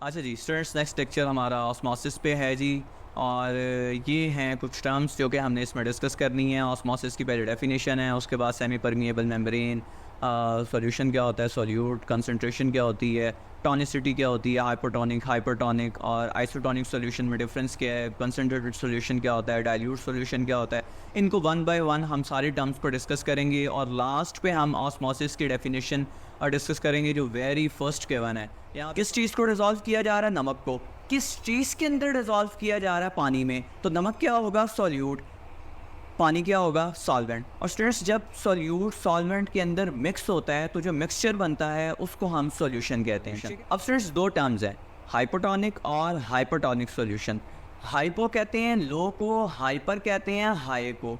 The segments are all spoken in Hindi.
अच्छा जी स्टूडेंट्स, नेक्स्ट लेक्चर हमारा ऑस्मोसिस पे है जी। और ये हैं कुछ टर्म्स जो कि हमने इसमें डिस्कस करनी है। ऑस्मोसिस की पहले डेफिनेशन है, उसके बाद सेमी परमिएबल मेम्ब्रेन, सॉल्यूशन क्या होता है, सॉल्यूट कंसंट्रेशन क्या होती है, टॉनिसिटी क्या होती है, हाइपोटोनिक, हाइपरटोनिक और आइसोटोनिक सॉल्यूशन में डिफरेंस क्या है, कंसंट्रेटेड सॉल्यूशन क्या होता है, डाइल्यूट सॉल्यूशन क्या होता है। इनको वन बाय वन हम सारे टर्म्स पर डिस्कस करेंगे और लास्ट पे हम ऑस्मोसिस की डेफिनेशन डिस्कस करेंगे जो वेरी फर्स्ट के वन है। यहाँ किस चीज़ को डिज़ोल्व किया जा रहा है, नमक को। किस चीज़ के अंदर डिज़ोल्व किया जा रहा है, पानी में। तो नमक क्या होगा, सॉल्यूट, पानी क्या होगा, सॉल्वेंट। और स्टूडेंट्स जब सॉल्यूट सॉल्वेंट के अंदर मिक्स होता है तो जो मिक्सचर बनता है उसको हम सॉल्यूशन कहते हैं। अब स्टूडेंट्स दो टर्म्स हैं, हाइपोटोनिक और हाइपरटोनिक सॉल्यूशन। हाइपो कहते हैं लो को, हाइपर कहते हैं हाई को।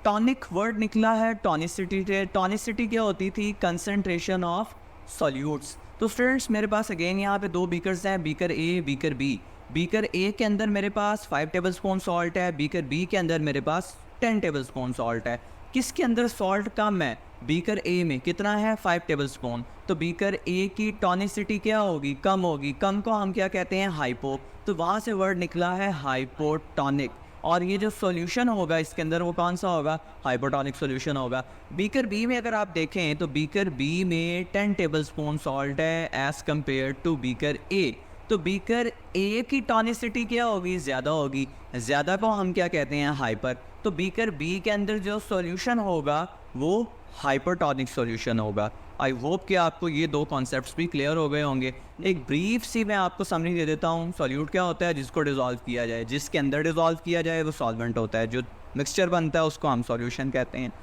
टॉनिक वर्ड निकला है टॉनिसिटी से। टॉनिसिटी क्या होती थी, कंसंट्रेशन ऑफ सॉल्यूट्स। तो स्टूडेंट्स मेरे पास अगेन यहाँ पे दो बीकर्स हैं, beaker a, beaker b. Beaker a के अंदर मेरे पास 5 टेबलस्पून सॉल्ट है, बीकर बी के अंदर मेरे पास 10 टेबलस्पून सॉल्ट है। किसके अंदर सॉल्ट कम है, बीकर ए में। कितना है, 5 टेबलस्पून। तो बीकर ए की टॉनिसिटी क्या होगी, कम होगी। कम को हम क्या कहते हैं, हाइपो। तो वहाँ से वर्ड निकला है हाइपोटोनिक। और ये जो सॉल्यूशन होगा इसके अंदर वो कौन सा होगा, हाइपोटोनिक सॉल्यूशन होगा। बीकर बी में अगर आप देखें तो बीकर बी में 10 टेबलस्पून सॉल्ट है as compare to beaker a. तो बीकर ए की टॉनिसिटी क्या होगी, ज़्यादा होगी। ज़्यादा को हम क्या कहते हैं, हाइपर। तो बीकर बी के अंदर जो सॉल्यूशन होगा वो हाइपरटोनिक सॉल्यूशन होगा। आई होप कि आपको ये दो कॉन्सेप्ट्स भी क्लियर हो गए होंगे। एक ब्रीफ सी मैं आपको समरी दे देता हूँ। सॉल्यूट क्या होता है, जिसको डिज़ोल्व किया जाए, जिसके अंदर डिज़ोल्व किया जाए वो सॉल्वेंट होता है। जो मिक्सचर बनता है उसको हम सॉल्यूशन कहते हैं।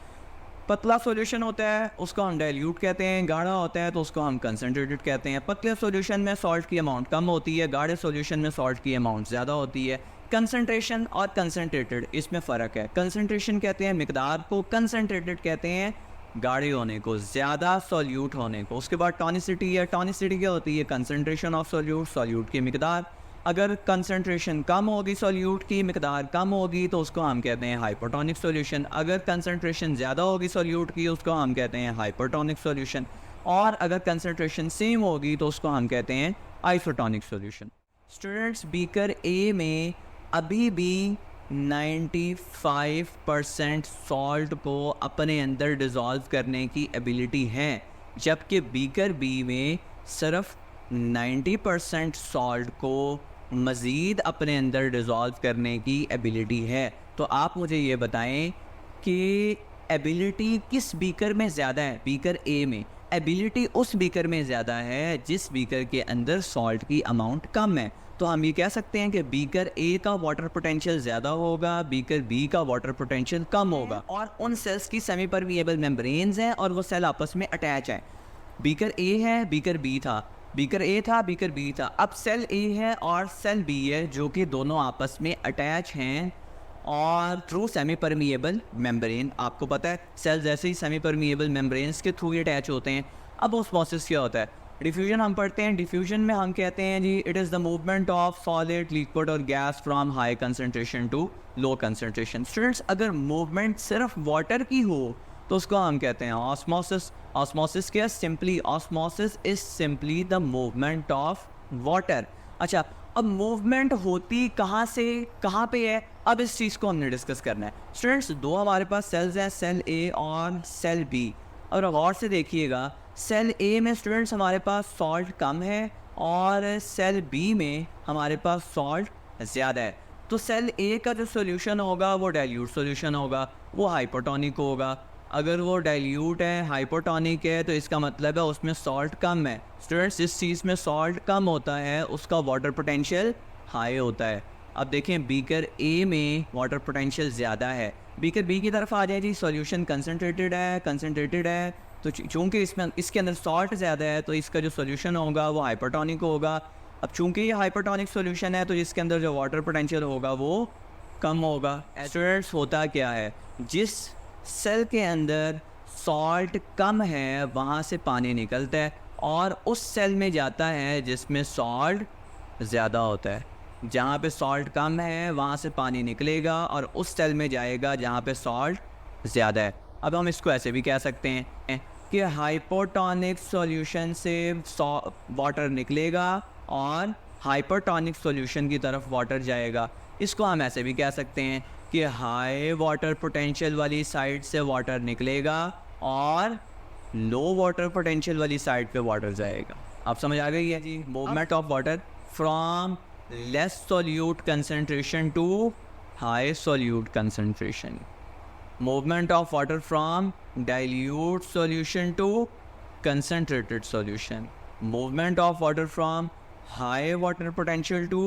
पतला सॉल्यूशन होता है उसको हम डाइल्यूट कहते हैं। गाढ़ा होता है तो उसको हम कंसनट्रेटेड कहते हैं। पतले सॉल्यूशन में सॉल्ट की अमाउंट कम होती है, गाढ़े सॉल्यूशन में सॉल्ट की अमाउंट ज़्यादा होती है। कंसनट्रेशन और कंसनट्रेटेड इसमें फ़र्क है। कंसनट्रेशन कहते हैं मिकदार को, कंसनट्रेटेड कहते हैं गाढ़े होने को, ज़्यादा सॉल्यूट होने को। उसके बाद टॉनिसिटी है। टॉनिसिटी क्या होती है, कंसनट्रेशन ऑफ सॉल्यूट, सॉल्यूट की मिकदार। अगर कंसनट्रेशन कम होगी, सॉल्यूट की मिकदार कम होगी तो उसको हम कहते हैं हाइपोटोनिक सॉल्यूशन। अगर कंसनट्रेशन ज़्यादा होगी सॉल्यूट की उसको हम कहते हैं हाइपरटोनिक सॉल्यूशन। और अगर कंसनट्रेशन सेम होगी तो उसको हम कहते हैं isotonic solution. Students beaker A में अभी भी 95% सॉल्ट को अपने अंदर डिज़ोल्व करने की एबिलिटी है, जबकि बीकर बी में सिर्फ 90% सॉल्ट को मज़ीद अपने अंदर डिज़ोल्व करने की एबिलिटी है। तो आप मुझे ये बताएं कि एबिलिटी किस बीकर में ज़्यादा है, बीकर ए में। एबिलिटी उस बीकर में ज़्यादा है जिस बीकर के अंदर सॉल्ट की अमाउंट कम है। तो हम ये कह सकते हैं कि बीकर ए का वाटर पोटेंशियल ज़्यादा होगा, बीकर बी का वाटर पोटेंशियल कम होगा। और उन सेल्स की सेमी परमिएबल मेम्ब्रेन्स हैं और वो सेल आपस में अटैच हैं। बीकर ए है, बीकर बी था, बीकर ए था, बीकर बी था। अब सेल ए है और सेल बी है जो कि दोनों आपस में अटैच हैं और थ्रू सेमी परमिएबल मेम्ब्रेन। आपको पता है सेल्स ऐसे ही सेमी परमिएबल मेम्ब्रेन्स के थ्रू ही अटैच होते हैं। अब ऑस्मोसिस क्या होता है, डिफ्यूजन हम पढ़ते हैं। डिफ्यूजन में हम कहते हैं जी it is the movement of solid, liquid और gas from high concentration to low concentration. Students अगर मूवमेंट सिर्फ वाटर की हो तो उसको हम कहते हैं ऑस्मोसिस। ऑस्मोसिस क्या, simply osmosis is simply the movement of water. अच्छा, अब मूवमेंट होती कहाँ से कहाँ पे है, अब इस चीज़ को हमने डिस्कस करना है। स्टूडेंट्स दो हमारे पास सेल्स हैं, सेल ए और सेल बी। और गौर से देखिएगा, सेल ए में स्टूडेंट्स हमारे पास सॉल्ट कम है और सेल बी में हमारे पास सॉल्ट ज़्यादा है। तो सेल ए का जो सॉल्यूशन होगा वो डाइल्यूट सॉल्यूशन होगा, वो हाइपोटोनिक होगा। अगर वो डाइल्यूट है, हाइपोटोनिक है, तो इसका मतलब है उसमें सॉल्ट कम है। स्टूडेंट्स जिस चीज़ में सॉल्ट कम होता है उसका वाटर पोटेंशियल हाई होता है। अब देखें बीकर ए में वाटर पोटेंशियल ज़्यादा है, बीकर बी की तरफ आ जाए जी, सॉल्यूशन कंसनट्रेटेड है। तो चूँकि इसमें इसके अंदर सॉल्ट ज़्यादा है तो इसका जो सॉल्यूशन होगा वो हाइपरटोनिक होगा। अब चूँकि ये हाइपरटोनिक सॉल्यूशन है तो इसके अंदर जो वाटर पोटेंशियल होगा वो कम होगा। स्टूडेंट्स होता क्या है, जिस सेल के अंदर सॉल्ट कम है वहाँ से पानी निकलता है और उस सेल में जाता है जिसमें सॉल्ट ज़्यादा होता है। जहाँ पे सॉल्ट कम है वहाँ से पानी निकलेगा और उस सेल में जाएगा जहाँ पे सॉल्ट ज़्यादा है। अब हम इसको ऐसे भी कह सकते हैं कि हाइपोटोनिक सॉल्यूशन से वाटर निकलेगा और हाइपरटोनिक सॉल्यूशन की तरफ वाटर जाएगा। इसको हम ऐसे भी कह सकते हैं कि हाई वाटर पोटेंशियल वाली साइड से वाटर निकलेगा और लो वाटर पोटेंशियल वाली साइड पे वाटर जाएगा। आप समझ आ गई है जी। Movement of water from less solute concentration to high solute concentration. Movement of water from dilute solution to concentrated solution. Movement of water from high water potential to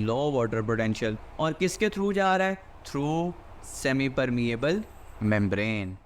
low water potential। और किसके थ्रू जा रहा है? Through semi permeable membrane.